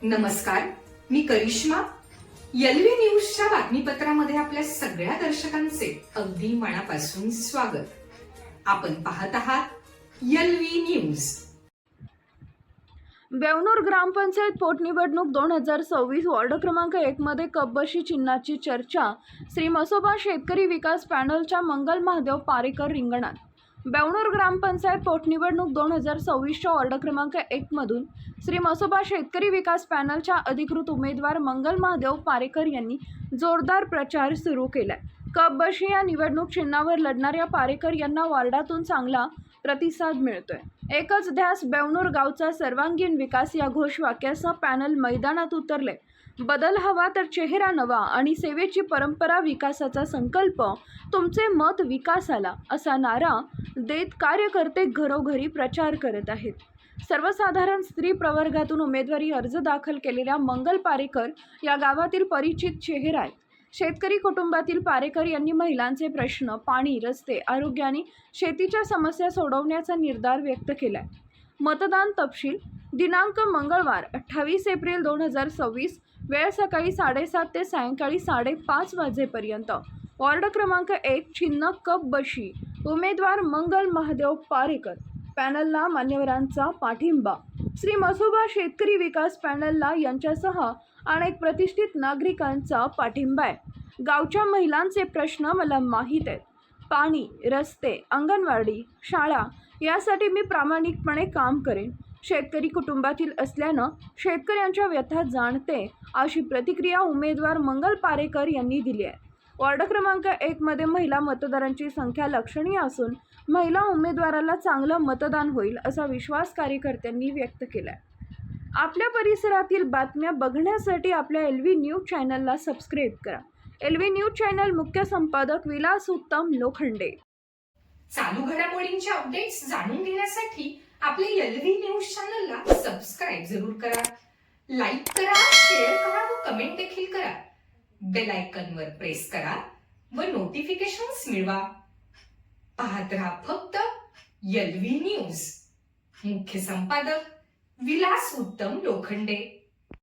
नमस्कार, मी करिश्मा. एलव्ही न्यूजच्या बातमीपत्रामध्ये आपल्या सगळ्या दर्शकांचे अगदी मनापासून स्वागत. आपण पाहत आहात एलव्ही न्यूज. बेवणूर ग्रामपंचायत पोटनिवडणूक 2026 वॉर्ड क्रमांक 1 मध्ये कपबशी चिन्हाची चर्चा. श्री मसोबा शेतकरी विकास पॅनलच्या मंगल महादेव पारेकर रिंगणात. बेवणूर ग्रामपंचायत पोटनिवडणूक 2026च्या वॉर्ड क्रमांक 1 मधून श्री मसोबा शेतकरी विकास पॅनलच्या अधिकृत उमेदवार मंगल महादेव पारेकर यांनी जोरदार प्रचार सुरू केलाय. कपबशी या निवडणूक चिन्हावर लढणाऱ्या पारेकर यांना वॉर्डातून चांगला प्रतिसाद मिळतोय. एकच ध्यास बेवणूर गावचा सर्वांगीण विकास या घोषवाक्यासह पॅनल मैदानात उतरले. बदल हवा तर चेहरा नवा आणि सेवेची परंपरा विकासाचा संकल्प, तुमचे मत विकासाला असा नारा देत कार्यकर्ते घरोघरी प्रचार करत आहेत. सर्वसाधारण स्त्री प्रवर्गातून उमेदवारी अर्ज दाखल केलेल्या मंगल पारेकर या गावातील परिचित चेहरा आहेत. शेतकरी कुटुंबातील पारेकर यांनी महिलांचे प्रश्न, पाणी, रस्ते, आरोग्य आणि शेतीच्या समस्या सोडवण्याचा निर्धार व्यक्त केलाय. मतदान तपशील दिनांक मंगळवार 28 एप्रिल 2026, वेळ सकाळी 7:30 ते सायंकाळी 5:30 वाजेपर्यंत. वॉर्ड क्रमांक 1, चिन्ह कपबशी, उमेदवार मंगल महादेव पारेकर. पॅनलला मान्यवरांचा पाठिंबा. श्री मसोबा शेतकरी विकास पॅनलला यांच्यासह अनेक प्रतिष्ठित नागरिकांचा पाठिंबा आहे. गावच्या महिलांचे प्रश्न मला माहीत आहेत. पाणी, रस्ते, अंगणवाडी, शाळा यासाठी मी प्रामाणिकपणे काम करेन. शेतकरी कुटुंबातील असल्यानं शेतकऱ्यांच्या व्यथा जाणते, अशी प्रतिक्रिया उमेदवार मंगल पारेकर यांनी दिली आहे. वॉर्ड क्रमांक 1 मध्ये महिला मतदारांची संख्या लक्षणीय असून महिला उमेदवाराला चांगलं मतदान होईल असा विश्वास कार्यकर्त्यांनी व्यक्त केलाय. आपल्या परिसरातील बातम्या बघण्यासाठी आपल्या एलव्ही न्यूज चॅनलला सबस्क्राईब करा. एलव्ही न्यूज चॅनल मुख्य संपादक विलास उत्तम लोखंडे. चालू घडामोडींचे अपडेट्स जाणून घेण्यासाठी आपल्या एलव्ही न्यूज चॅनलला सबस्क्राईब जरूर करा. लाईक करा, शेअर करा व कमेंट देखील करा. बेल आयकॉनवर प्रेस करा व नोटिफिकेशन्स मिळवा. पाहत रहा फक्त एलव्ही न्यूज. मुख्य संपादक विलास उत्तम लोखंडे.